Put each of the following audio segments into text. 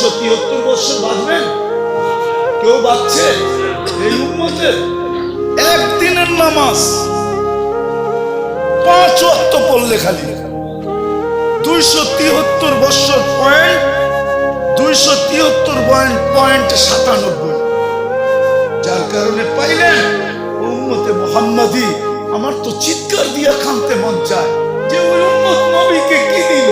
273 বছর বাঁচবেন? কেউ বাঁচছে এই উম্মতের? একদিনের নামাজ 5 ওয়াক্ত পড়লে খালি 273 বছর পয়েন্ট 273.97। যার কারণে পাইলেন উম্মতে মুহাম্মাদি। আমার তো চিৎকার দিয়া কাঁদতে মন চায় যে ওই উম্মত নবীকে কি দিল।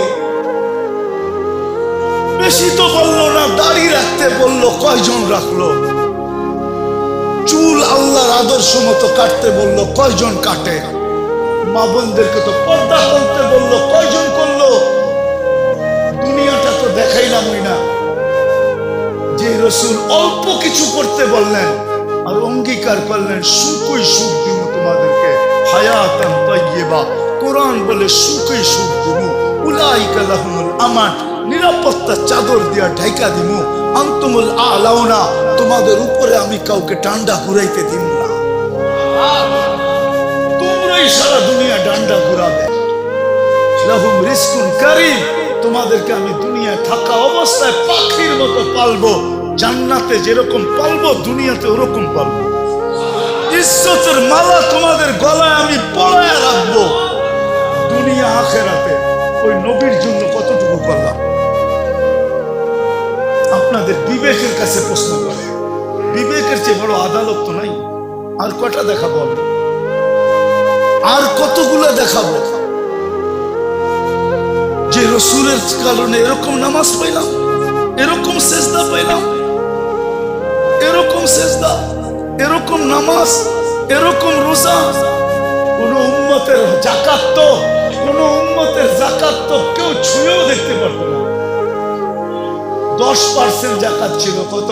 বেশি তো বললো না, দাড়ি রাখতে বললো, কয়জন রাখলো? চুল আল্লাহর আদর্শ মতো কাটতে বললো, কয়জন কাটে? মা বোনদেরকে তো পর্দা করতে বললো, কয়জন করলো? দুনিয়াটা তো দেখাইলামই না। যে রসুল অল্প কিছু করতে বললেন আর অঙ্গীকার করলেন সুখই সুখ দিব তোমাদেরকে, হায়াতান তাইয়্যিবা। কোরআন বলে সুখই সুখ দিব, উলাইকা লাহুমুল আমান, নিরাপত্তা চাদর দিয়া ঢাইকা দিমু, আনতুমুল আলাউনা, তোমাদের উপরে আমি কাউকে ডান্ডা ঘুরাইতে দিব না, তোমরাই সারা দুনিয়া ডান্ডা ঘুরাবে। লাহুম রিজকুন কারীম, তোমাদেরকে আমি দুনিয়ায় থাকা অবস্থায় পাখির মতো পালবো, জান্নাতে যেরকম পালবো দুনিয়াতে ওরকম পালবো। ইজ্জতের মালা তোমাদের গলায় আমি পরায় রাখবো দুনিয়া আখেরাতে। ওই নবীর জন্য কতটুকু করলাম? আপনাদের বিবেকের কাছে প্রশ্ন করে, বিবেকের চেয়ে বড় আদালত তো নাই। আর কটা দেখাবো? আর কতগুলো দেখাবো যে রসুলের কারণে এরকম নামাজ পাইলাম, এরকম সেজদা পাইলাম, এরকম সেজদা, এরকম নামাজ, এরকম রোজা। কোন উম্মতের যাকাত তো, কোন উম্মতের যাকাত তো কেউ ছুঁয়েও দেখতে পারতো না। 10% যাকাত ছিল। কত?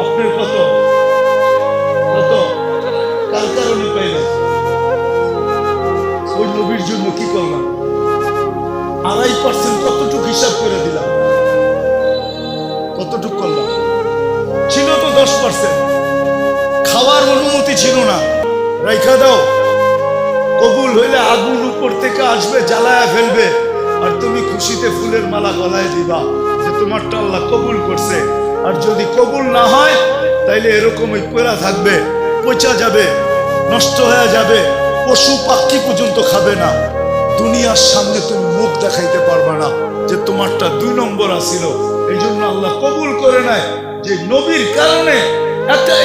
আপনার কত? কত? কার কারণে পাইলেন? ওই নবীর জন্য কি করলাম? 2.5% কতটুকু হিসাব করে দিলাম? কতটুকু করলাম? ছিল তো 10%। খাওয়ার অনুমতি ছিল না, রাইখা দাও। কবুল হইলে আগুন উপর থেকে আসবে, জ্বালায়া ফেলবে, আর তুমি খুশিতে ফুলের মালা গলায় দিবা যে তোমারটা আল্লাহ কবুল করছে। আর যদি কবুল না হয় তাইলে এরকমই পড়া থাকবে, পচা যাবে, নষ্ট হয়ে যাবে, পশু পাখি পর্যন্ত খাবে না। দুনিয়ার সামনে তুমি মুখ দেখাইতে পারবে না যে তোমারটা 2 নম্বর আসিল। এই জন্য আল্লাহ কবুল করে নেয় যে নবীর কারণে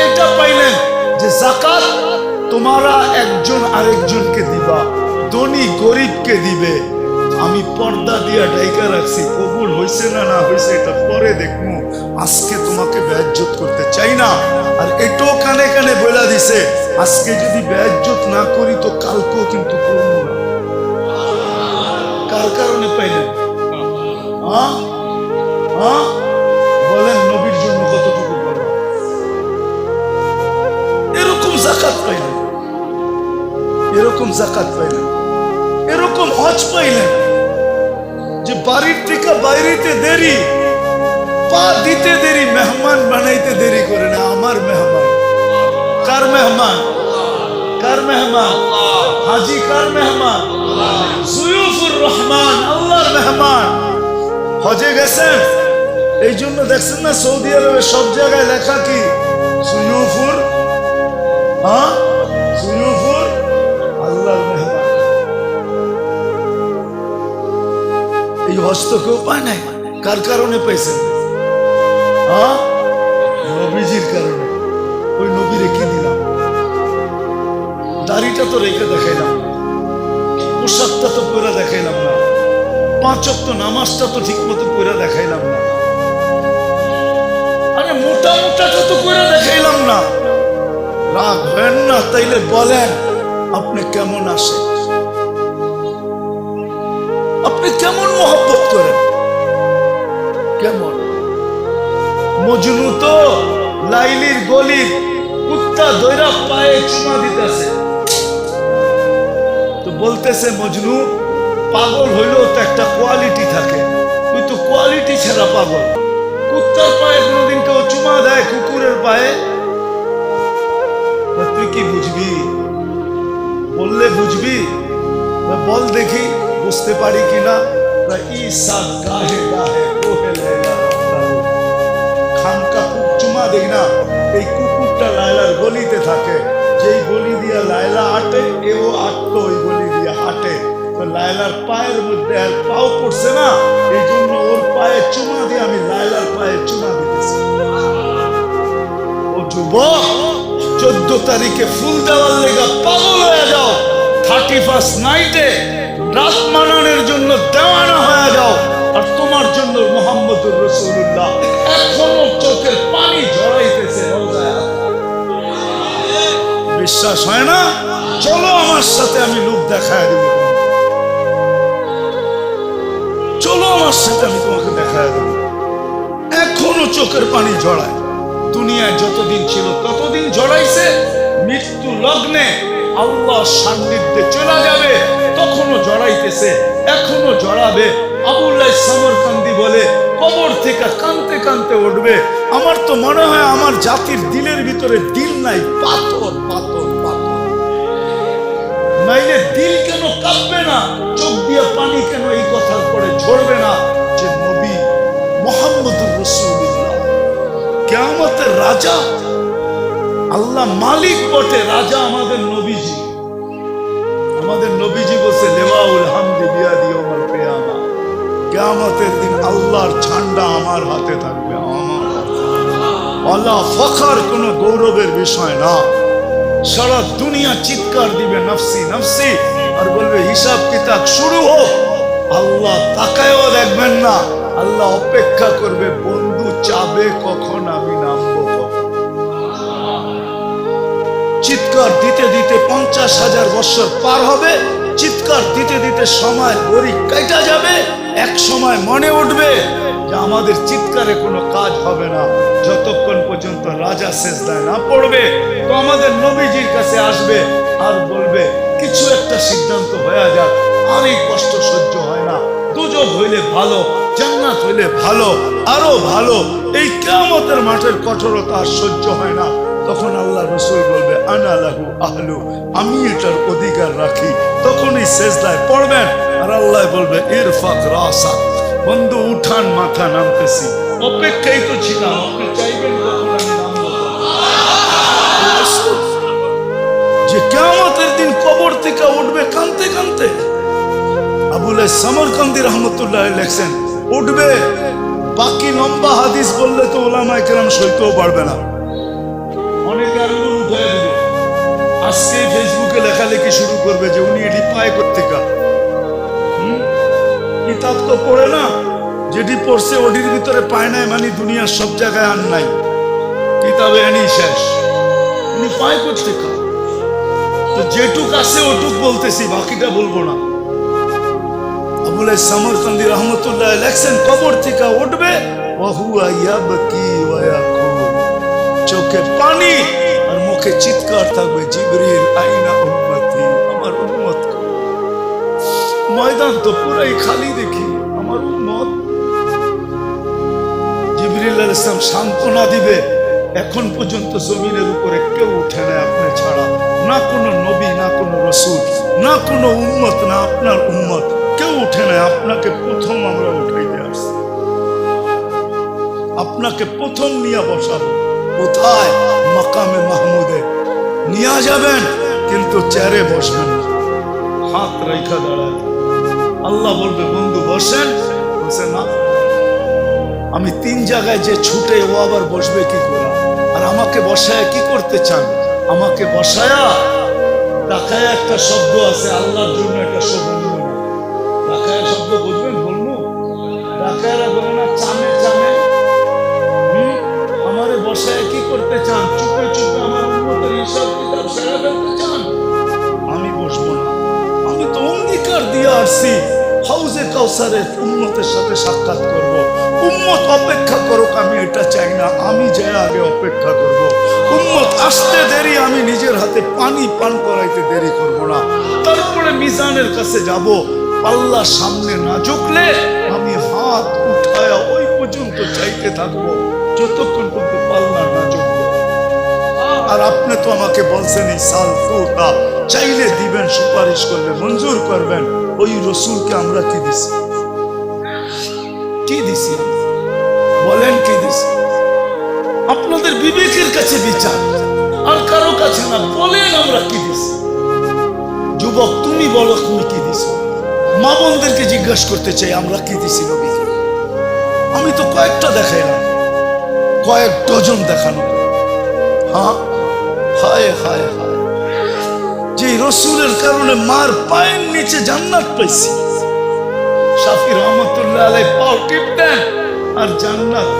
এটা পাইলেন যে যাকাত তোমারা একজন আরেকজনকে দিবা, ধনী গরিবকে দিবে। আমি পর্দা দিয়া ঢাইকা রাখছি, কবুল হয়েছে না না হয়েছে এটা পরে দেখবো, আজকে তোমাকে বেইজ্জত করতে চাই না। আর এটাও কানে কানে বলে দিছে, আজকে যদি বেইজ্জত না করি তো কালকেও কিন্তু করবো না। কার কারণে পাইলেন? বলেন নবীর জন্য কতটুকু করলাম? এরকম যাকাত পাইলেন, এরকম যাকাত পাইলেন, এরকম হজ পাইলেন যে বাড়ির থেকে বাইরেতে দেরি, পা দিতে দেরি, মেহমান বানাইতে দেরি করে না। আমার মেহমান কার মেহমান? কার মেহমান? হাজি কার মেহমান? যুয়ুফুর রহমান, আল্লাহর মেহমান। হজে গেছেন, এই জন্য দেখছেন না সৌদি আরবে সব জায়গায় লেখা কি? যুয়ুফুর, যুয়ুফুর আল্লাহর মেহমান। এই হজ তো কেউ পায় নাই। কার কারণে পাইছেন? নবীজির কারণে। ওই নবীরে কি দিলাম? দাড়িটা তো রেখে দেখাইলাম, পোশাকটা তো পরে দেখাইলাম না, 5 ওয়াক্ত নামাজটা তো ঠিক মতো পরে দেখাইলাম না, আরে মোটা মোটাটা তো পরে দেখাইলাম না। রাগ হয় না? তাইলে বলেন আপনি কেমন আসে, আপনি কেমন মহব্বত করেন, কেমন? মজনু তো লাইলির গলির কুত্তা দৈরা পায়ে চুমা দিতেছে, তো বলতেছে মজনু পাগল হইলেও তো একটা কোয়ালিটি থাকে, তুই তো কোয়ালিটি ছাড়া পাগল। কুত্তার পায়ে কোনোদিন কেউ চুমা দেয়? কুকুরের পায়ে? তুই কি বুঝবি? বললে বুঝবি? বল দেখি বুঝতে পারি কিনা। ঈসা গাহে গাহে কোহে লেলা দেখি না এই কুকুরটা লায়লার গলিতে থাকে, যেই গলি দিয়া লায়লা হাঁটে এও হাঁটতো ওই গলি দিয়া হাঁটে। তো লায়লার পায়ের মধ্যে আর পাও পড়ছে না, এই জন্য ওর পায়ে চুমা দিয়ে আমি লায়লার পায়ে চুমা দিতেছি। ও যুবক, 14 তারিখে ফুল দেওয়ার লেগা পাগল হয়ে যাও, 31st নাইটে রাত মানানোর জন্য দেওয়ানা হয়ে যাও, আর তোমার জন্য মুহাম্মদুর রাসূলুল্লাহ এখনো চোখের পানি ঝরাইতেছে। বিশ্বাস হয় না? চলো আমার সাথে, আমি লোক দেখায় দেব। চলো আমার সাথে, আমি তোমাকে দেখায় দেব। এখনো চোখের পানি ঝরায়। দুনিয়ায় যতদিন ছিল ততদিন ঝরাইছে, মৃত্যু লগ্নে আল্লাহর সান্নিধ্যে চলে যাবে তখনও জড়াইতেছে, এখনো জড়াবে। আবুল্লাহ সমরকান্দি বলে কবর থেকে কাঁদতে কাঁদতে উঠবে। আমার তো মনে হয় আমার জাতির দিলের ভিতরে দিল নাই, পাথর পাথর পাথর। নাইলে দিল কেন কাঁপবে না, চোখ দিয়ে পানি কেন এই কথার পরে ঝরবে না যে নবী মুহাম্মদুর রাসূলুল্লাহ কিয়ামতের রাজা, আল্লাহ মালিক বটে, রাজা আমাদের নবীজি। আমাদের নবীজি বলছে লেওয়াউল হামদি বিয়াদি ইয়াউমুল কিয়ামা, কিয়ামতের দিন আল্লাহর ঝান্ডা আমার হাতে থাকবে, আমার হাতে। আল্লাহ ফখর কোনো গৌরবের বিষয় না। সারা দুনিয়া চিৎকার দিবে নফসি নফসি, আর বলবে হিসাব কিতাব শুরু হোক। আল্লাহ তাকায়ও দেখবেন না, আল্লাহ অপেক্ষা করবে বন্ধু চাবে কখন আমি নামবো। চিৎকার দিতে দিতে 50,000 বছর পার হবে, চিৎকার দিতে দিতে সময় গড়ি কাটা যাবে। এক সময় মনে উঠবে যে আমাদের চিৎকারে কোনো কাজ হবে না, যতক্ষণ পর্যন্ত রাজা সেজদায় না পড়বে। তো আমাদের নবীজির কাছে আসবে আর বলবে কিছু একটা সিদ্ধান্ত হয়ে যাক, আর এই কষ্ট সহ্য হয় না, দুজক হইলে ভালো, জান্নাত হইলে ভালো, আরো ভালো। এই কিয়ামতের মাঠের কঠোরতা আর সহ্য হয় না। তখন আল্লাহ রসুল বলবে আনা লাহু আহলু, আমি এটার অধিকার রাখি। তখনই সেজদায় পড়বেন আর আল্লাহ বলবে ইরফাক রাসা, বন্ধু উঠান মাথা, নামতেছি। অপেক্ষাই তো ছিলাম, আপনি চাইবেন কখন আমি নামবো। যে কিয়ামতের দিন কবর থেকে উঠবে কাঁদতে কাঁদতে। আবুল্লাহ সমরকান্দি রহমতুল্লাহ লেখছেন উঠবে, বাকি লম্বা হাদিস বললে তো ওলামায়ে কেরাম সইতেও পারবে না। অনেকে আঙ্গুল উঠায় দিবে, আজকে ফেসবুকে লেখালেখি শুরু করবে যে উনি এটি পায় কোত্থেকা। কিতাব তো পড়ে না, যেটি পড়ছে ওটির ভিতরে পায় নাই, মানে দুনিয়ার সব জায়গায় আর নাই, কিতাবে এনেই শেষ। উনি পায় কোত্থেকা? তো যেটুক আছে ওটুক বলতেছি, বাকিটা বলবো না। আবুল্লাহ সমরকান্দি রহমতুল্লাহ লেখছেন কবর থেকে উঠবে, ওয়াহুয়া ইয়াবকি ওয়া ইয়াকুল, চোখে পানি আর মুখে চিৎকার থাকবে, জিবরিল আইনা উম্মতি, আমার উম্মত। ময়দান তো পুরাই খালি দেখি, আমার উম্মত। জিবরিল আলাইহিস সালাম সান্ত্বনা দিবে, এখন পর্যন্ত জমিনের উপরে কেউ উঠে না আপনি ছাড়া, না কোনো নবী, না কোনো রাসূল, না কোনো উম্মত, না আপনার উম্মত, কেউ উঠে না। আপনাকে প্রথম আমরা উঠাইতে আসছি, আপনাকে প্রথম নিয়ে বসাবো। কোথায়? মাকামে মাহমুদে নিয়ে যাবেন, কিন্তু চেয়ারে বসবেন না, হাত রেখা দাঁড়ায়। আল্লাহ বলবে বন্ধু বসেন, বসে না। আমি 3 জায়গায় যে ছুটে, ও আবার বসবে কি করে? আর আমাকে বসায় কি করতে চান? আমাকে বসায়া তাকায়, একটা শব্দ আছে আল্লাহর জন্য, একটা শব্দ তাকায় শব্দ বুঝবেন, বলবো তাকায়রা বলে না চামে চামে। আমারে বসায় কি করতে চান? চুপে চুপে আমার উম্মতের হিসাব কিতাব সেরা ফেলতে চান? আমি বসবো না। আমি তো অঙ্গীকার দিয়ে আসছি হাউজে কাউসারের উম্মতের সাথে সাক্ষাৎ করব। উম্মত অপেক্ষা করুক, আমি এটা চাই না, আমি যাই আগে অপেক্ষা করব। উম্মত আসতে দেরি, আমি নিজের হাতে পানি পান করাইতে দেরি করব না। তারপরে মিজানের কাছে যাব, পাল্লা সামনে না ঝুঁকলে আমি হাত উঠায়া ওই পর্যন্ত চাইতে থাকবো যতক্ষণ পর্যন্ত পাল্লা না ঝুঁকবে। আর আপনি তো আমাকে বলছেন এই সাল তোতা চাইলে দিবেন, সুপারিশ করলে মঞ্জুর করবেন। ওই রসুলকে আমরা কি দিছি? কি দিছি? বলেন কি দিছি? আপনাদের বিবেকের কাছে বিচার, আর কারো কাছে না। বলেন আমরা কি দিছি? যুবক তুমি বলো তুমি কি দিছো? মা বোনদেরকে জিজ্ঞাসা করতে চাই আমরা কি দিছি নবীকে? আমি তো কয়েকটা দেখাইলাম, কয়েক ডজন দেখানো। হ্যাঁ, হায় হায় হায়, যে রসুলের কারণে মার পায়ের নিচে জান্নাত পাইছি। শাফি রহমতুল্লাহ আলাইহি পাও টিপতেন আর জান্নাত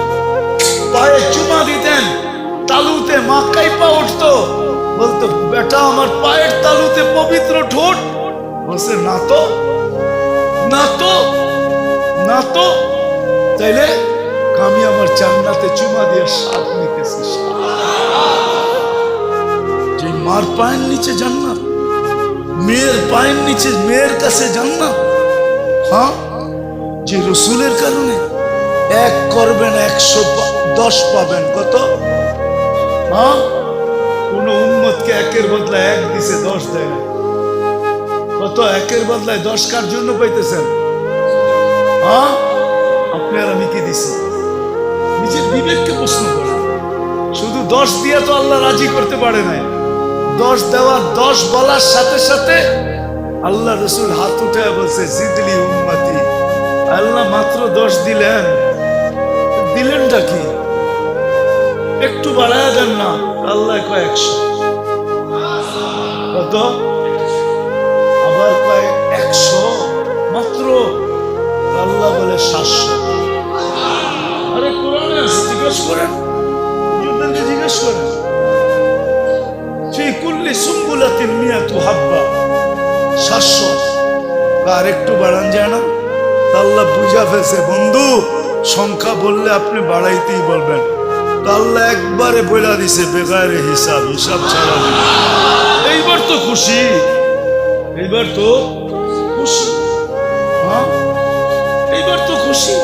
পায়ে চুমা দিতেন, তালুতে মা কাইপা উঠতো, বলতো বেটা আমার পায়ের তালুতে পবিত্র ঠোঁট। বলছে না তো, না তো, না তো। তাইলে আমি আমার জান্নাতে চুমা দিয়ে স্বাদ নিতেছি। যে মার পায়ের নিচে জান্নাত, মেয়ের পায়ের নিচে মেয়ের কাছে জান্নাত। হ্যাঁ, যে রসুলের কারণে এক করবেন 110 পাবেন। কত? হ্যাঁ, কোন উম্মতকে একের বদলায় এক দিছে 10 দেয় না। কত? একের বদলায় 10 কার জন্য পাইতেছেন? হ্যাঁ, আপনি আর আমি কি দিছি? নিজের বিবেককে প্রশ্ন করেন। শুধু 10 দিয়ে তো আল্লাহ রাজি করতে পারে নাই। 10 দেওয়া, 10 বলার সাথে সাথে আল্লাহ রসুল হাত উঠে বলছে জিদলি উম্মতি। আল্লাহ মাত্র 10 দিলেন, দিলেনটা কি? একটু বাড়ায় দেন না। আল্লাহ কয় 100। কত? আবার কয় 100 মাত্র। আল্লাহ বলে 700। আরে কোরআনে আছে, জিজ্ঞেস করেন, জিজ্ঞেস করেন। ফি কুল্লি সুম্বুলাতিন মিয়াতু হাব্বা, 700। আর একটু বাড়ান যায় না? আল্লাহ বুঝা ফেলছে বন্ধু, সংখ্যা বললে আপনি বাড়াইতেই বলবেন। আল্লাহ একবারে বইলা দিছে বেগারে হিসাব, হিসাব ছাড়া। এইবার তো খুশি, এইবার তো খুশি। হ্যাঁ, এইবার তো খুশি।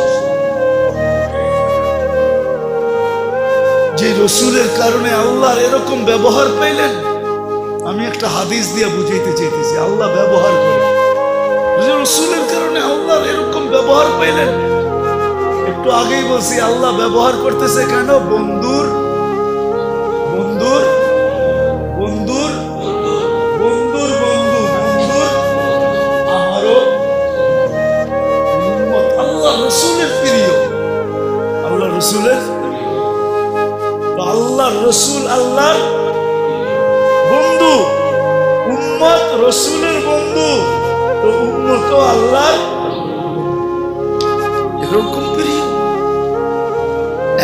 যে রসুলের কারণে আল্লাহর এরকম ব্যবহার পাইলেন। আমি একটা হাদিস দিয়ে বুঝাইতে চাইতেছি, আল্লাহ ব্যবহার করে। রসুলের কারণে আল্লাহর এরকম ব্যবহার পাইলেন। একটু আগেই বলছি আল্লাহ ব্যবহার করতেছে কেন? বন্ধুর বন্ধুর বন্ধুর বন্ধুর বন্ধু, বন্ধুর আমারও আল্লাহ রসুলের প্রিয়, আল্লাহ রসুলের। আল্লাহ রসুল আল্লাহর বন্ধু, উম্মত রসুলের বন্ধু, তো উম্মত আল্লাহর এরকম প্রিয়।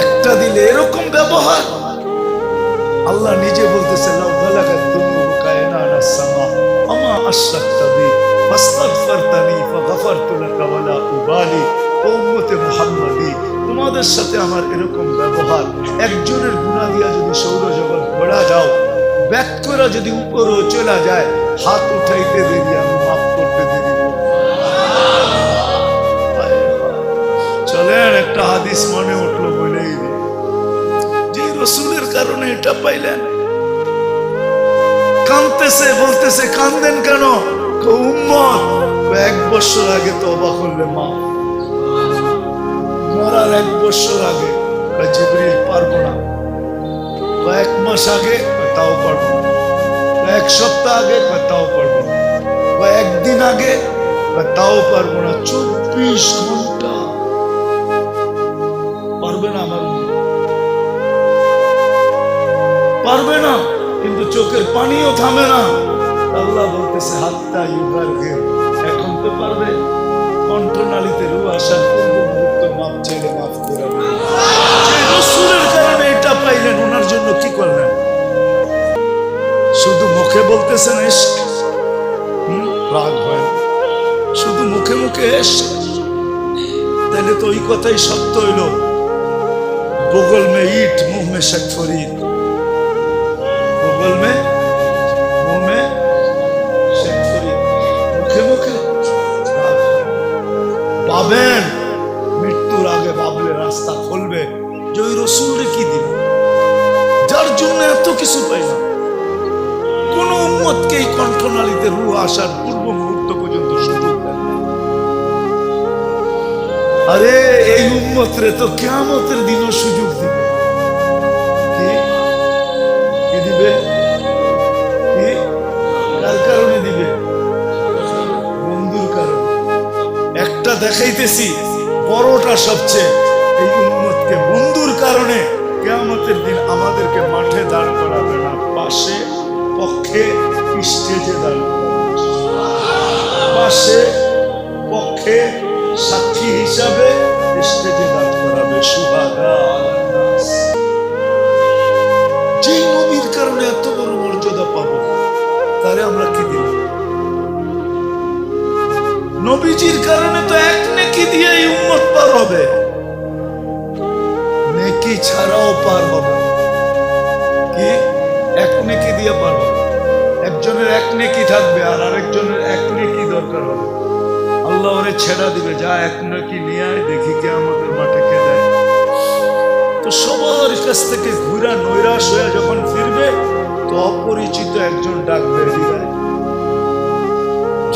একটা দিলে এরকম ব্যবহার। আল্লাহ নিজে বলতেছে তোমাদের সাথে আমার এরকম ব্যবহার, একজনের গুনাহ দিয়া যদি সৌরজগৎ ঘোরা যাও, ব্যাক করে যদি উপরও চলে যায়, হাত উঠাইতে দেরি, আমি মাফ করতে দেরি। চলেন একটা হাদিস মনে উঠলো বলেই দিই। যে রসুলের কারণে এটা পাইলেন। কাঁদতেছে, বলতেছে কান্দেন কেন? উম্মত 1 বছর আগে তওবা করলে মাফ। মরার 1 বছর আগে জিবরিল পারবো না। 1 মাস আগে তাও পারবো না। 1 সপ্তাহ আগে তাও পারবো না। 1 দিন আগে তাও পারবো না। 24 ঘন্টা পারবে না, আমার পারবে না। কিন্তু চোখের পানিও থামে না। আল্লাহ বলতেছে হাত্তা ইউবার গের, এখন তো পারবে। কণ্ঠনালীতে রু আসার পূর্ব মুহূর্ত মাপ চাইলে মাফ করে দেবে। রসুলের কারণে এটা পাইলেন, ওনার জন্য কি করলেন? শুধু মুখে বলতেছেন ইশক, রাগ হয়। শুধু মুখে মুখে ইশক, তাহলে তো ওই কথাই সত্য হইল, বগল মে ইট মুহ মে শক ফরিদ। বগল মে মুহ মে শক ফরিদ, মুখে মুখে পাবেন। মৃত্যুর আগে ভাবলে রাস্তা খুলবে যে ওই রসুলরে কি দিল, যার জন্য এত কিছু পাইলাম। কোন উম্মতকে এই কণ্ঠনালীতে রূহ আসার পূর্ব মুহূর্ত পর্যন্ত সুযোগ দেন। আরে এই উম্মতরে তো কিয়ামতের দিনও সুযোগ দিবে। কি দেখাইতেছি বড়টা সবচেয়ে, এই উম্মতকে বন্ধুর কারণে কিয়ামতের দিন আমাদেরকে মাঠে দাঁড় করাবে না, পাশে পক্ষে স্টেজে দাঁড় করাবে, পাশে পক্ষে সাক্ষী হিসাবে স্টেজে দাঁড় করাবে। সুহাদা আলান নাস। যেই নবীর কারণে এত বড় মর্যাদা পাবো, তারে আমরা কি দিলাম? নবীজির কারণে তো এক নেকি দিয়ে এই উম্মত পার হবে, নেকি ছাড়াও পার হবে। কি এক নেকি দিয়ে পার হবে? একজনের এক নেকি থাকবে আর আরেকজনের এক নেকি দরকার হবে। আল্লাহ ওরে ছেড়া দিবে, যা এক নেকি নিয়ে আয়, দেখি কিয়ামতের মাঠে কে দেয়। তো সবার কাছ থেকে ঘুরা নৈরাশ হয়ে যখন ফিরবে, তো অপরিচিত একজন ডাকবে, হৃদয়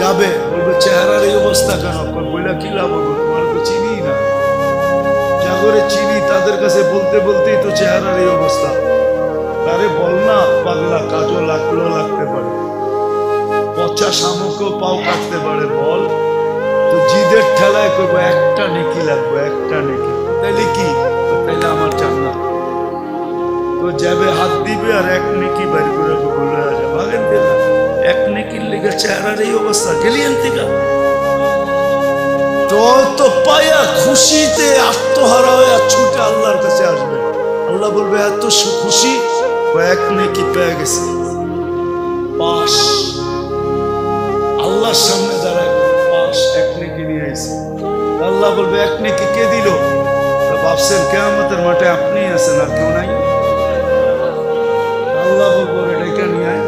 যাবে, বলবে চেহারার এই অবস্থা কেন? বইলা কি লাভ হবে, তোমার তো চিনি না। জাগরে চিনি, তাদের কাছে বলতে বলতেই তো চেহারার এই অবস্থা। তারে বল না পাগলা, কাজও লাগতে পারে, পচা শামুকও পাও কাটতে পারে, বল। তো জিদের ঠেলায় করবো একটা নেকি লাগবে, একটা নেকি। তাইলে কি? তাইলে আমার জান্নাত। তো যাবে, হাত দিবে আর এক নেকি বাড়ি করে বলে ভাগেন দিলা, এক নেকির লেগে চেহারার এই অবস্থা, গেলিয়েন থেকে তো পায়া খুশিতে আত্মহারা হয়ে ছুটে আল্লাহর কাছে আসবে। আল্লাহ বলবে এত খুশি, এক নেকি পেয়ে গেছে, পাশ। আল্লাহর সামনে দাঁড়ায় পাশ, এক নেকি নিয়ে আইছে। আল্লাহ বলবে এক নেকি কে দিল? ভাবছেন কিয়ামতের মাঠে আপনি আছেন আর কেউ নাই? আল্লাহ বলবো ডাইকা নিয়ে আয়,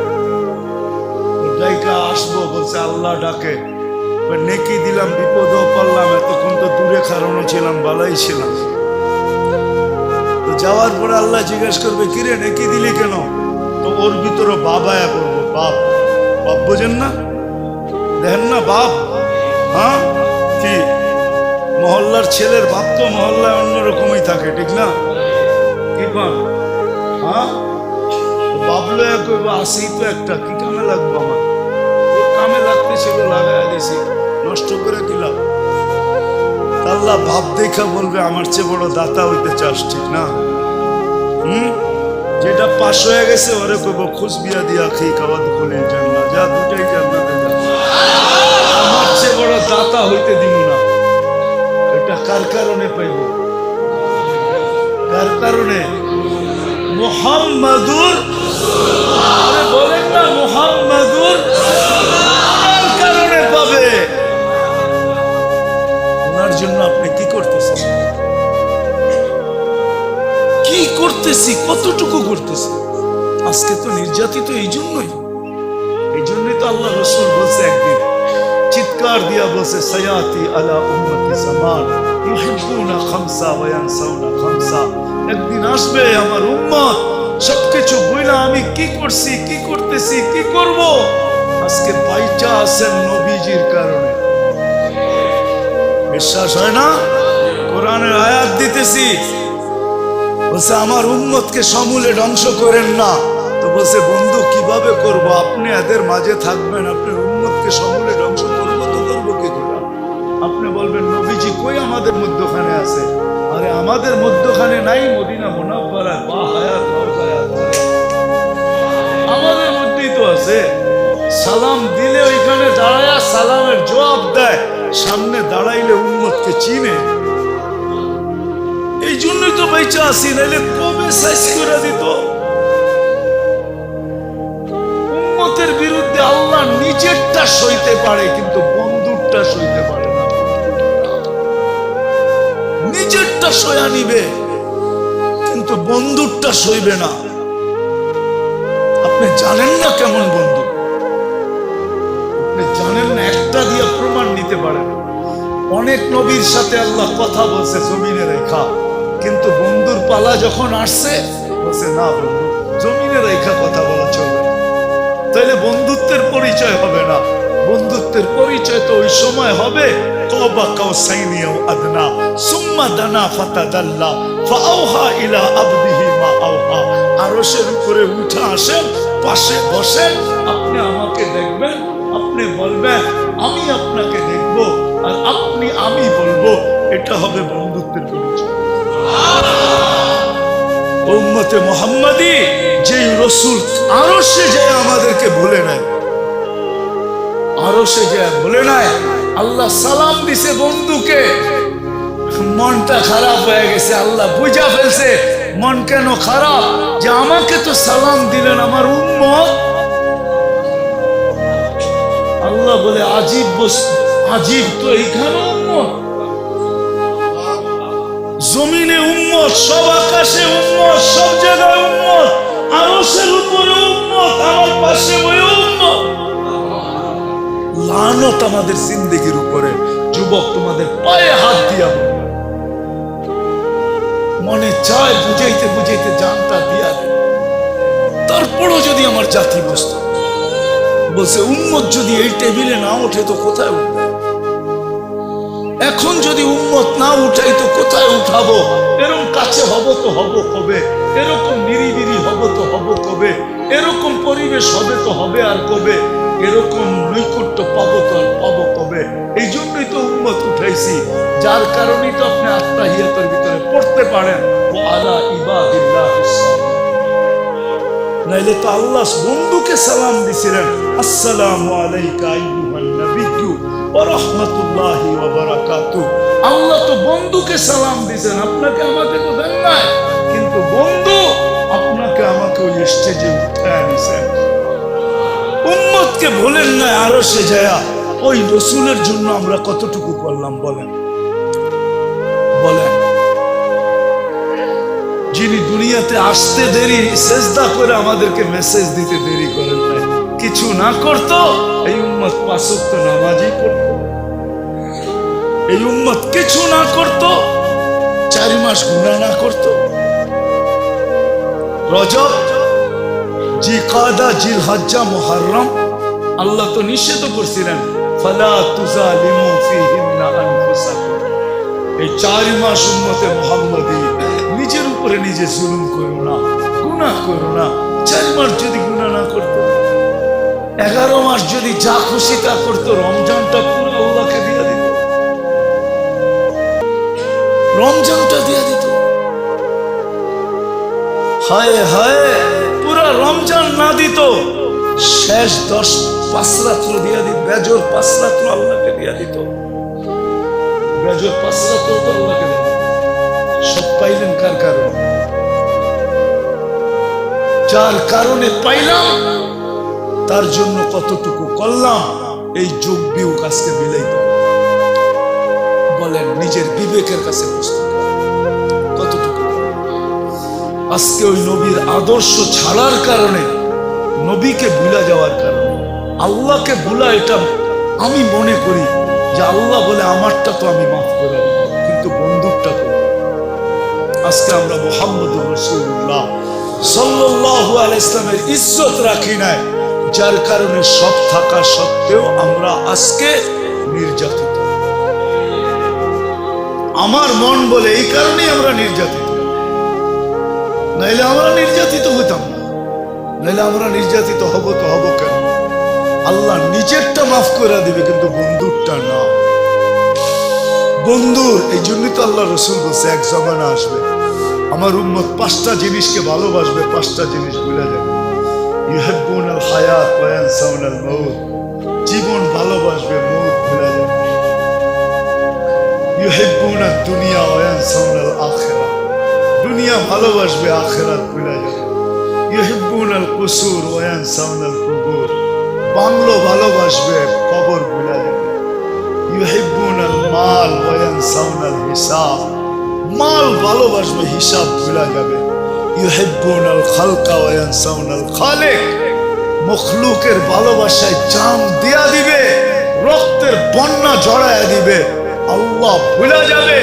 ডাইকা আসবো, বলছে আল্লাহ ডাকে, নেকি দিলাম, বিপদও পারলাম, এতক্ষণ তো দূরে খারানো ছিলাম, বালাই ছিলাম। তো যাওয়ার পরে আল্লাহ জিজ্ঞেস করবে, কিরে নেকি দিলি কেন? তো ওর ভিতরে বাবায়া করবো, বাপ। বাপ বোঝেন না? দেখেন না বাপ? হ্যাঁ, কি মহল্লার ছেলের বাপ তো মহল্লায় অন্যরকমই থাকে, ঠিক না? কি কন? হ্যাঁ, বাবলো কইব আসি তো একটা, কি কামে লাগবো আমার? ওর কামে লাগতে ছিল, লাগাই দিছি, নষ্ট করে দিলাম। আল্লাহ ভাব দেখা বলবে আমার চেয়ে বড় দাতা হইতে চাস, ঠিক না? যেটা পাশ হয়ে গেছে ওরে কইব খুশ বিয়া দিয়া খেয়ে খাওয়া খুলে জান্নাত, যা দুটাই জান্নাতে যা, আমার চেয়ে বড় দাতা হইতে দিব না। এটা কার কারণে পাইব? কার কারণে? মুহাম্মাদুর, বলেন না মুহাম্মাদুর, কার কারণে পাবে? ওনার জন্য আপনি কি করতেছেন? কি করতেছি, কতটুকু করতেছি? আজকে তো নির্যাতিত এই জন্যই তো আল্লাহ রাসূল বলছে, একদিন চিৎকার দিয়া বলছে, সায়াতি আলা উম্মতি জামান ইউহিব্বুনা খামসা ওয়া ইয়ানসাউনা খামসা। একদিন আসবে আমার উম্মত সবকিছু বইলা আমি কি করছি, কি করতেছি, কি করব, আজকে বাইচা আছেন নবীজির কারণে। বিশ্বাস হয় না? কোরআনের আয়াত দিতেছি, বলছে আমার উম্মতকে সমূলে ধ্বংস করেন না। তো বলছে বন্ধু কিভাবে করব? আপনি এদের মাঝে থাকবেন, আপনি উম্মতকে সমূলে ধ্বংস করবো তো করবো কি করে? আপনি বলবেন নবীজি কই আমাদের মধ্যখানে আছে? আরে আমাদের মধ্যখানে নাই, মদিনা মুনাওয়ারা বা হায়াত আমাদের মধ্যেই তো আছে। সালাম দিলে ওইখানে দাঁড়ায়া সালামের জবাব দেয়, সামনে দাঁড়াইলে উম্মতকে চিনে। এই জন্যই তো বেঁচে আসি, নাইলে কবে সাইজ করে দিত। উম্মতের বিরুদ্ধে আল্লাহ নিজেরটা সইতে পারে, কিন্তু বন্ধুরটা সইতে পারে না। নিজেরটা সয়া নিবে, কিন্তু বন্ধুরটা সইবে না। আপনি জানেন না কেমন বন্ধু, আপনি জানেন না, একটা দিয়ে প্রমাণ নিতে পারেন। অনেক নবীর সাথে আল্লাহ কথা বলছে জমিনে রেখা, কিন্তু বন্ধুর পালা যখন আসছে বলছে না বন্ধু, জমিনে রেখা কথা বলা চলবে, তাইলে বন্ধুত্বের পরিচয় হবে না। বন্ধুত্বের পরিচয় তো ওই সময় হবে কবা কাউসাইনি আও আদনা সুম্মা দানা ফাতাদাল্লা ফাআওহা ইলা আবদিহি মা আওহা। আরশের উপরে উঠে আসেন, পাশে বসেন, আপনি আমাকে দেখবেন, আপনি বলবেন আমি আপনাকে দেখব আর আপনি আমি বলবো, এটা হবে বন্ধুত্বের পরিচয়। উম্মতে মুহাম্মাদি যে রসুল আরশে যায় আমাদেরকে বলে নাই, আরশে যায় বলে নাই, আল্লাহ সালাম দিছে বন্ধুকে, মনটা খারাপ হয়ে গেছে, আল্লাহ বুঝা ফেলছে মন কেন খারাপ, যে আমাকে তো সালাম দিলেন আমার উম্মত। আল্লাহ বলে আজীব বস্তু, আজীব তো এইখানে উম্মত, জমিনে উম্মত, সব আকাশে উম্মত, সব জায়গায় উম্মত, আরশের উপরে উম্মত, আমার পাশে বই উম্মত। লানত আমাদের জিন্দেগির উপরে। যুবক, তোমাদের পায়ে হাত দিয়া মনে চায় বুঝাইতে বুঝাইতে জানটা দিয়া দেয়, তারপরও যদি আমার জাতি বস্তু বলছে উম্মত যদি এই টেবিলে না ওঠে তো কোথায় উঠবে, এখন যদি উম্মত না উঠাই তো কোথায় উঠাবো, এরকম কাছে হব তো হব কবে, এরকম নিরিবিরি হব তো হব কবে, এরকম পরিবেশ হবে তো হবে আর কবে, এরকম নৈকট্য পাবো তো আর পাবো কবে। এই জন্যই তো উম্মত উঠাইছি, যার কারণেই তো আপনি আত্মাহিয়াতের ভিতরে পড়তে পারেন আলা ইবাদিল্লাহিস সালিহিন। নাইলে তো আল্লাহ বন্ধুকে সালাম দিছিলেন, আসসালামু আলাইকা আইয়ুহান নাবিয়্যু ওয়া রাহমাতুল্লাহি ওয়া বারাকাতুহু। আল্লাহ তো বন্ধুকে সালাম দিয়েছেন, আপনাকে আমাকে তো দেন নাই, কিন্তু বন্ধু আপনাকে আমাকে ওই স্টেজে উঠায় নিছেন। উম্মতকে বলেন না আরশে যায়া, ওই রসুলের জন্য আমরা কতটুকু করলাম বলেন, বলেন। যিনি দুনিয়াতে আসতে দেরি, সেজদা করে আমাদেরকে মেসেজ দিতে দেরি করেন নাই, কিছু না করতো এই উম্মত 5 ওয়াক্ত নামাজই পড়তো, এই উম্মত কিছু না করতো 4 মাস গুনাহ না করতো। রজব, জিকাদা, জিলহজ্জা, মুহররম আল্লাহ তো নিষেধ করছিলেন, ফালা তুজালিমু ফীহিন্না আনফুসাকুম। এই 4 মাস উম্মতে মুহাম্মাদি নিজের উপরে নিজে জুলুম করো না, গুনাহ করো না। 4 মাস যদি গুনাহ না করতো, 11 মাস যদি যা খুশি তা করতো, রমজানটা পুরো আল্লাহকে দিয়ে দিত, রমজানটা দিয়ে দিত। হায় হায়, পুরা রমজান না দিত, শেষ 5 রাত্র দিয়ে দিত, বেজর 5 রাত্র আল্লাহকে দিয়ে দিত, বেজর 5 রাত্র তো আল্লাহকে দিত। সব পাইলেন কার কারণে? যার কারণে পাইলাম তার জন্য কতটুকু করলাম, এই যোগ বিয়োগ আজকে মিলাইতে বলেন, নিজের বিবেকের কাছে প্রশ্ন কতটুকু। আজকে ওই নবীর আদর্শ ছাড়ার কারণে, নবীকে ভুলা যাওয়ার কারণে, আল্লাহকে ভুলা, এটা আমি মনে করি যে আল্লাহ বলে আমারটা তো আমি মাফ করে দেব, কিন্তু বন্ধুরটা তো। আজকে আমরা মুহাম্মদুর রাসূলুল্লাহ সাল্লাল্লাহু আলাইহি ইসলামের ইজ্জত রাখি নাই, যার কারণে সব থাকা সত্ত্বেও আমরা আজকে নির্যাতিত। আমার মন বলে এই কারণেই আমরা নির্যাতিত, নাইলে আমরা নির্যাতিত হইতাম না, নাইলে আমরা নির্যাতিত হব তো হব কেন? আল্লাহ নিজেরটা মাফ করে দিবে, কিন্তু বন্ধুরটা না। বন্ধুর এই জন্যই তো আল্লাহ রসুল বলছে, এক জমানা আসবে আমার উম্মত 5টা জিনিসকে ভালোবাসবে, 5টা জিনিস ভুলে যাবে। ইউহিব্বুনাল হায়াত ওয়া ইয়ানসাউনাল মাউত, জীবন ভালোবাসবে, মউত ভুলে যাবে। ইউহিব্বুনাদ দুনিয়া ওয়া ইয়ানসাউনাল আখিরাহ, দুনিয়া ভালোবাসবে, আখিরাত ভুলে যাবে। ইউহিব্বুনাল কুসুর ওয়া ইয়ানসাউনাল কুবুর, বাংলো ভালোবাসবে, কবর ভুলে যাবে। ইউহিব্বুনাল মাল ওয়া ইয়ানসাউনাল হিসাব, মাল ভালোবাসবে, হিসাব ভুলে যাবে। ইউহিব্বুনাল খালকা ওয়া ইয়ানসাউনাল খালিক, মখলুকের ভালোবাসায় জান দিয়া দিবে, রক্তের বন্যা জড়ায় দিবে, আল্লাহ ভুলে যাবে।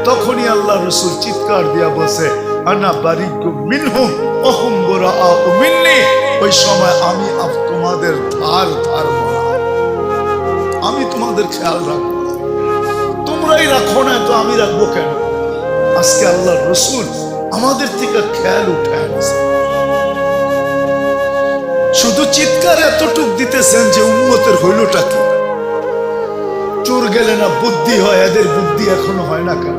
তখনই আল্লাহ রসুল চিৎকার দিয়া বসে, আনা বারিকুম মিনহুম ওয়া হুম বুরাআ মিন্নি। ওই সময় আমি তোমাদের ধার ধার মারা, আমি তোমাদের খেয়াল রাখবো, তোমরাই রাখো না তো আমি রাখবো কেন? আজকে আল্লাহ রসুল আমাদের থেকে খেয়াল উঠায় নিছে, শুধু চিৎকার এতটুক দিতেছেন যে উম্মতের হইলটা কি, চোর গেলে না বুদ্ধি হয়, এদের বুদ্ধি এখনো হয় না কেন?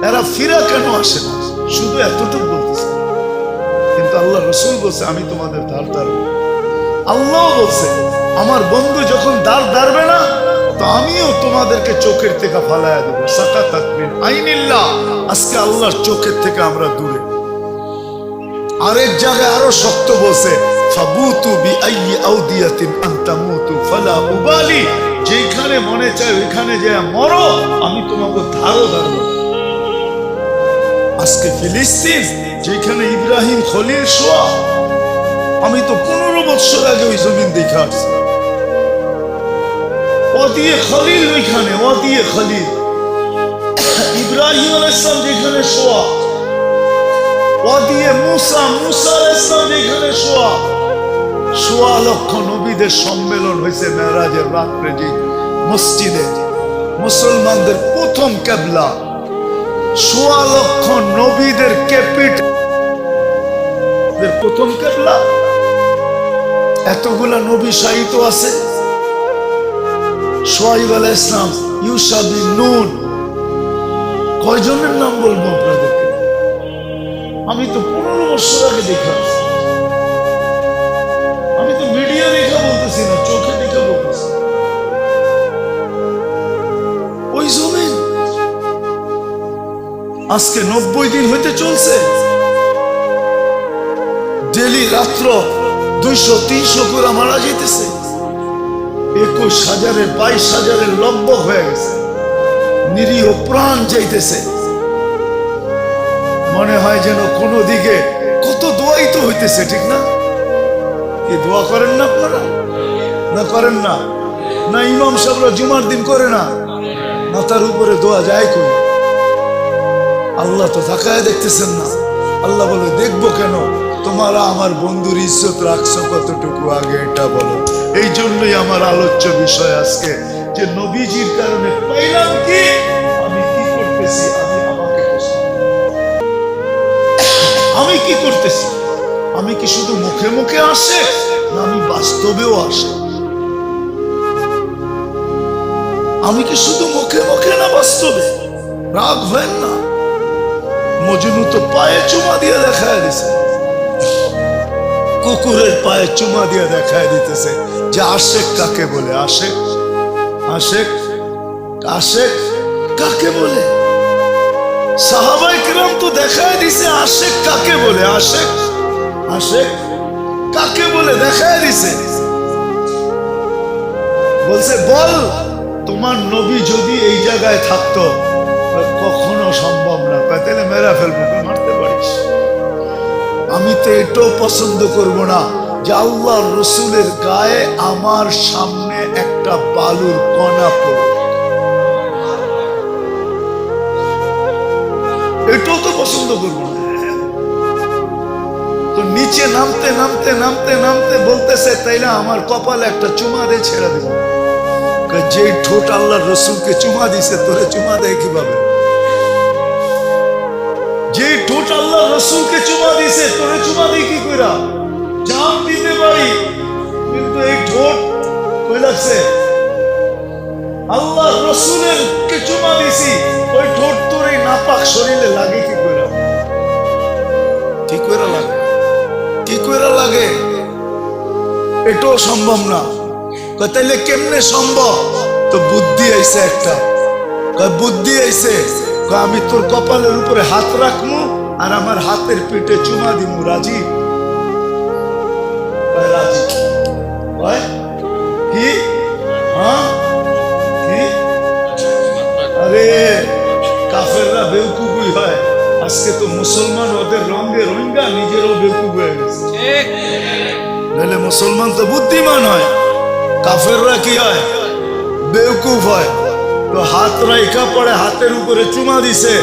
এরা ফিরা কেন আসে না? শুধু এতটুকু বলতেছে। কিন্তু আল্লাহ রসুল বলছে আমি তোমাদের ধার ধারবো। আল্লাহ বলছে আমার বন্ধু যখন দাঁড় দাঁড়বে না, তো আমিও তোমাদেরকে চোখের থেকে ফালাইয়া দেবো। সাকাতাত মিন আইনিল্লাহ। আজকে আল্লাহর চোখের থেকে আমরা দূরে। আরেক জায়গায় আরো শক্ত বলছে ফাবুতু বিআইয়ি আউদিয়াতিন আন তামুতু ফালা উবালি। যেখানে মনে চায় ওইখানে যে মরো, আমি তোমাকে ধারও ধারবো। আজকে ফিলিস্তিন যেখানে ইব্রাহিম খলিল শোয়া, আমি তো 15 বছর আগে ওই জমিন দেখে আসছি। ওদিয়ে খলিল ওইখানে, ওদিয়ে খলিল ইব্রাহিম আলাইহিস সালাম যেখানে শোয়া, ওদিয়ে মুসা, মুসা আলাইহিস সালাম যেখানে শোয়া। 1.25 লক্ষ নবীদের সম্মেলন হয়েছে মেরাজের রাত্রে যে মসজিদে, মুসলমানদের প্রথম কিবলা। 1.25 লক্ষ নবীদের ক্যাপিটাল, প্রথম কিবলা। এতগুলা নবী শাহিত আছে। শুআয়ব আলাইহিস সালাম, ইউসা বিন নূন, কয়জনের নাম বলবো আপনাদেরকে? আমি তো 15 বছর আগে দেখা, আমি তো মিডিয়া দেখা বলতেছি না, চোখে দেখা বলতেছি। ওই জমিন আজকে 90 দিন হইতে চলছে। ডেলি রাত্র 200-300 করে মারা যেতেছে। 21,000-এর 22,000-এর লব্বক হয়ে গেছে। নিরীহ প্রাণ যাইতেছে। মনে হয় যেন কোনো দিকে কত দোয়াই তো হইতেছে, ঠিক না? কি দোয়া করেন না আপনারা? না করেন না? না ইমাম সাহেবরা জুমার দিন করে না? মাথার উপরে দোয়া যায় কই? আল্লাহ তো তাকায় দেখতেছেন না। আল্লাহ বলে দেখবো কেন? তোমরা আমার বন্ধুর ইজ্জত রাখছো কতটুকু, আগে এটা বলো। এই জন্যই আমার আলোচ্য বিষয় আজকে যে নবীজির কারণে পাইলাম কি, আমি কি করতেছি, আমি কি করতেছি? আমি কি শুধু মুখে মুখে আসে, না আমি বাস্তবেও আসে? আমি কি শুধু মুখে মুখে না বাস্তবে? রাগ হয় না? মজনু তো পায়ে চুমা দিয়ে দেখায় দিছে, কুকুরের পায়ে চুমা দিয়ে দেখায় দিতেছে যে আশেক কাকে বলে। আশেক, আশেক, আশেক কাকে বলে? সাহাবায়ে কিরাম তো দেখায় দিছে আশেক কাকে বলে। আশেক, আশেক কাকে বলে দেখায় দিছে। বলছে বল তোমার নবী যদি এই জায়গায় থাকতো, কখনো সম্ভব না। তাহলে মেরা ফেলবো, মারতে পারিস। আমি তো এটাও পছন্দ করব না যে আল্লাহ রসুলের গায়ে আমার সামনে একটা বালুর কণা পড়ে। এটাও তো পছন্দ করব না। তো নিচে নামতে নামতে নামতে নামতে বলতেছে তাইলে আমার কপালে একটা চুমা দিয়ে ছেড়ে দেব। যে ঠোঁট আল্লাহ রসুলকে চুমা দিছে, তোরে চুমা দেয় কিভাবে? যে ঠোঁট আল্লাহ রসুলকে চুমা দিছে, তোরে চুমা দেয় কি কইরা? জান দিতে পারি, কিন্তু এই ঠোঁট কই লাগছে? আল্লাহ রসুলের কে চুমা দিছি, ওই ঠোঁট তোর এই নাপাক শরীরে লাগে কি কইরা? কি কইরা লাগে? কি কইরা লাগে? এটাও সম্ভব না। তাইলে কেমনে সম্ভব? তো বুদ্ধি আইছে একটা। বুদ্ধি আইছে, আমি তোর কপালের উপরে হাত রাখবো আর আমার হাতের পিঠে চুমা দিমু। রাজি? রাজি? কি? হ্যাঁ কি? আরে কাফেররা বেউকুফই হয়। আজকে তো মুসলমান ওদের রঙে রঙা নিজেরও বেউকুফ হয়ে গেছে। নাহলে মুসলমান তো বুদ্ধিমান হয়, কাফেররা কি হয়? বেউকুফ হয়। তো হাত রাইখা পড়ে হাতের উপরে চুমা দিছে,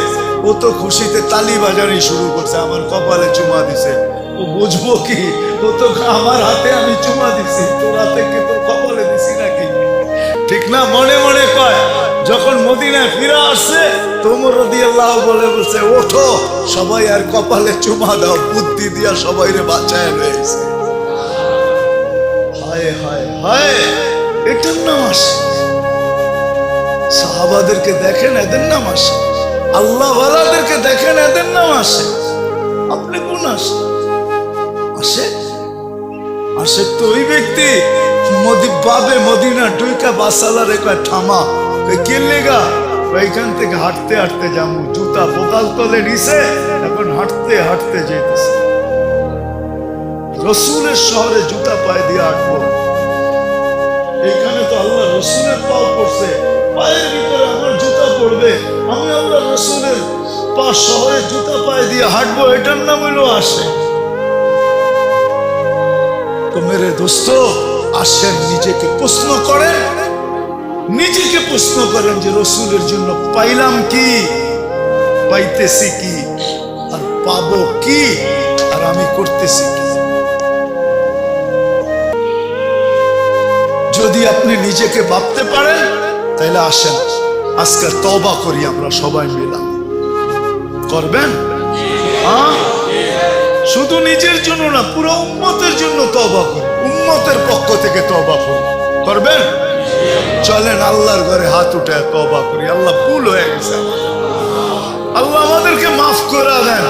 ও তো খুশিতে তালি বাজানি শুরু করছে, আমার কপালে চুমা দিছে। ও বুঝবো কি? ও তো আমার হাতে আমি চুমা দিছি, তোর হাতে কি তোর কপালে দিছি নাকি? ঠিক না? মনে মনে কয়। যখন মদিনায় ফিরে আসছে তো ওমর রাদিয়াল্লাহু বলে বলছে ওঠো সবাই আর কপালে চুমা দাও, বুদ্ধি দিয়া সবাই রে বাঁচায় রয়েছে। হায় হায় হায়, এটার নাম আসে। সাহাবাদেরকে দেখেন, এদের নাম আসে। আল্লাহওয়ালাদেরকে দেখেন, এদের নাম আসে। আপনি কোন আসে? আসে আসে তো ওই ব্যক্তি বাবে মদিনা ডুইকা বাসালা রেখা ঠামা কেলেগা ওইখান থেকে হাঁটতে হাঁটতে যাবো, জুতা বোতাল তলে নিছে, এখন হাঁটতে হাঁটতে যেতেছে। রসুলের শহরে জুতা পায়ে দিয়ে হাঁটবো। এইখানে তো আল্লাহ রসুলের পাও পড়ছে, পায়ের ভিতরে আমার জুতা পড়বে, আমি আল্লাহ রসুলের পা শহরে জুতা পায়ে দিয়ে হাঁটবো, এটার নাম হইলো আসে। তো মেরে দোস্ত আসেন, নিজেকে প্রশ্ন করেন, নিজেকে প্রশ্ন করেন যে রসুলের জন্য পাইলাম কি, পাইতেছি কি, আর পাবো কি, আর আমি করতেছি কি। যদি আপনি নিজেকে ভাবতে পারেন তাহলে আসেন আজকে তওবা করি আমরা সবাই মিলে। করবেন? হ্যাঁ, শুধু নিজের জন্য না, পুরো উম্মতের জন্য তওবা করি, উম্মতের পক্ষ থেকে তওবা করি। করবেন? চলেন আল্লাহর ঘরে হাত উঠে তওবা করি। আল্লাহ ভুল হয়ে গেছে, আল্লাহ আমাদেরকে মাফ করে দেন।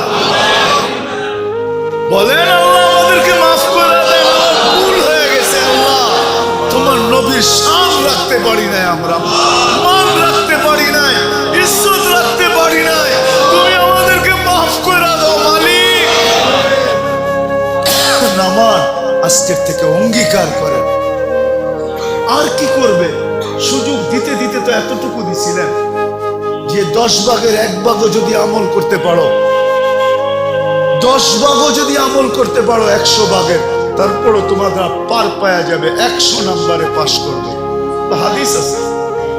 বলেন আল্লাহ আমাদেরকে মাফ করে দেন, ভুল হয়ে গেছে। আল্লাহ তোমার নবীর শান রাখতে পারি নাই, আমরা মান রাখতে পারি নাই, ইজ্জত রাখতে পারি নাই, তুমি আমাদেরকে মাফ করে দাও মালিক। নামান আজকের থেকে অঙ্গীকার করেন। আর কি করবে? সুযোগ দিতে দিতে তো এতটুকু দিছিলেন যে 10 ভাগের 1 ভাগও যদি আমল করতে পারো, 10 ভাগও যদি আমল করতে পারো 100 ভাগের, তারপরও তোমাদের পার পাওয়া যাবে, 100 নম্বরে পাশ করবে। তো হাদিস আছে,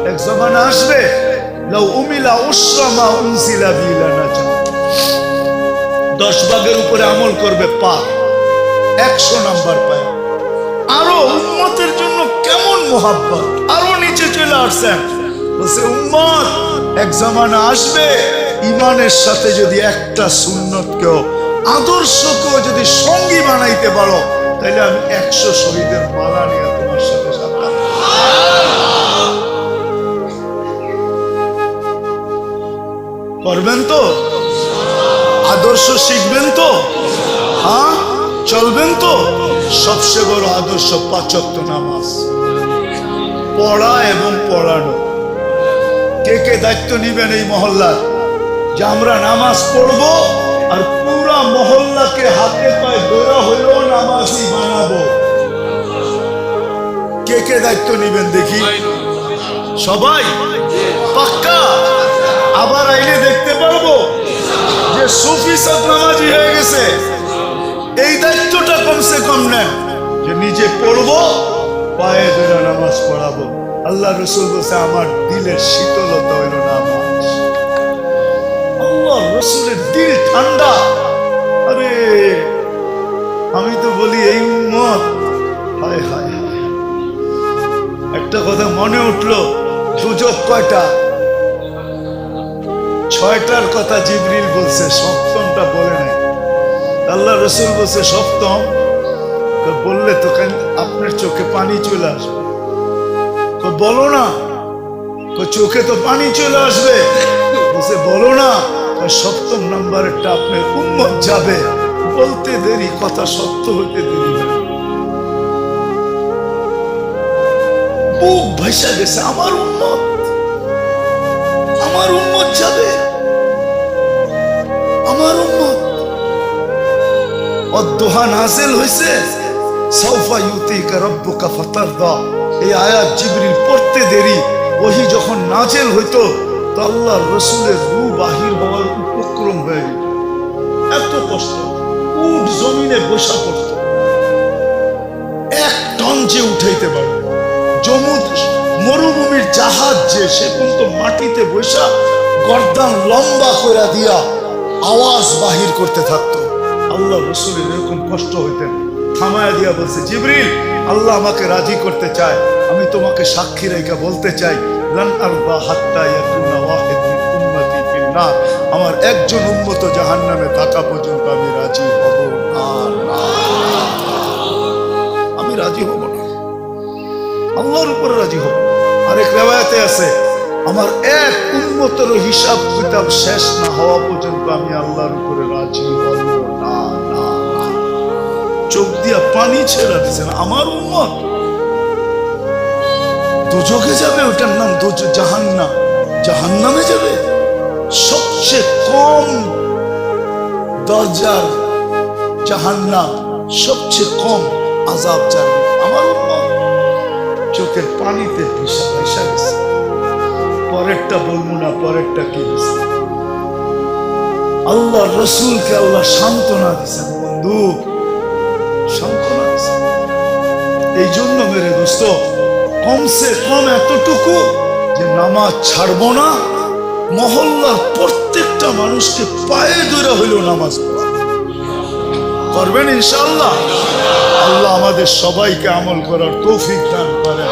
এক জামানা আসবে লাউ উমিলা উসরা মা উনসিলা বিলা নাজা, 10 ভাগের উপরে আমল করবে পার, 100 নাম্বার পায়। আরো উম্মতের জন্য কেমন মোহাব্বত, আরো নিচে চলে আসছেন, বলছে উম্মত এক জামানা আসবে ইমানের সাথে যদি একটা সুন্নতকেও, আদর্শকেও যদি সঙ্গী বানাইতে পারো, তাহলে আমি 100 শহীদের মালা নিয়ে তোমার সাথে সাক্ষাৎ। করবেন তো? আদর্শ শিখবেন তো? হ্যাঁ, চলবেন তো? সবচেয়ে বড় আদর্শ 5 ওয়াক্ত নামাজ পড়া এবং পড়ানো। কে কে দায়িত্ব নিবেন এই মহল্লার যে আমরা নামাজ পড়বো আর পুরা মহল্লাকে হাতে পায়ে ধরা হইলেও নামাজি বানাবো? কে কে দায়িত্ব নিবেন দেখি? সবাই পাক্কা? আবার আইলে দেখতে পারবো যে সুফি সব নামাজি হয়ে গেছে। এই দায়িত্বটা কমসে কম নেন যে নিজে পড়বো, পায়ে ধরে নামাজ পড়াবো। আল্লাহ রসুল বলছে আমার দিলের শীতলতা হইল নামাজ। আল্লাহ রসুলের দিল ঠান্ডা। আরে আমি তো বলি এই উম্মত, হায় হায় হায়। একটা কথা মনে উঠলো, দুজক কয়টা? 6টার কথা জিবরিল বলছে, সপ্তমটা বলে নাই। আল্লাহ রসুল বলছে সপ্তম, বললে তো আপনার চোখে পানি চলে আসবে। তো বলো না, চোখে তো পানি চলে আসবে। বলছে বলো না, সপ্তম নাম্বারটা আপনার উম্মত যাবে। বলতে দেরি, কথা সত্য হতে দেরি না। বুক ভাইসা গেছে, আমার উম্মত, আমার উম্মত যাবে, আমার উম্মত। অদ্দোহা নাজিল হইছে, সাউফা ইউতিকা রাব্বুকা ফাতারদা। এই আয়াত জিবরিল পড়তে দেরি, ওহী যখন নাজিল হইতো তো আল্লাহর রাসূলের রূহ বাহির হওয়ার উপক্রম হয়ে যেত। এত কষ্ট, উট জমিনে বসা পড়ত, 1 টন যে উঠাইতে পারে। মরুভূমির জাহাজ যে, সে কিন্তু মাটিতে বসা গর্দান লম্বা করে দিয়া আওয়াজ বাহির করতে থাকতো। আল্লাহ রসুলের এরকম কষ্ট হইতেন, থামায়া দিয়া বলছে জিবরিল, আল্লাহ আমাকে রাজি করতে চায়, আমি তোমাকে সাক্ষী রেখে বলতে চাই, লান আরদা হাত্তা ইয়াকুনা ওয়াহিদ মিন উম্মতি ফিন নার, আমার একজন উম্মত জাহান্নামে থাকা পর্যন্ত আমি রাজি হব না, আমি রাজি হব না, আল্লাহর উপরে রাজি হব। আরেক রিওয়ায়াতে আছে আমার এক উন্মতের হিসাব কিতাব শেষ না হওয়া পর্যন্ত আমি আল্লাহর উপরে রাজি হব না। না, চোখ দিয়া পানি ছেড়ে দিচ্ছেন। আমার উম্মত দোজখে যাবে, ওটার নাম জাহান্নাম, জাহান্নামে যাবে। সবচেয়ে কম দরজার জাহান্নাম, সবচেয়ে কম আযাব যাবে। আমার উম্মত চোখের পানিতে ভিসা গেছে। পরেরটা বলবো না, পরেরটা কি হয়েছে। আল্লাহ রসুলকে আল্লাহ সান্ত্বনা দিচ্ছেন, বন্ধু সান্ত্বনা দিচ্ছেন। এই জন্য মেরে দোস্ত, কমসে কম এতটুকু যে নামাজ ছাড়বো না, মহল্লার প্রত্যেকটা মানুষকে পায়ে ধরে হইল নামাজ করবেন ইনশাআল্লাহ। আল্লাহ আমাদের সবাইকে আমল করার তৌফিক দান করেন।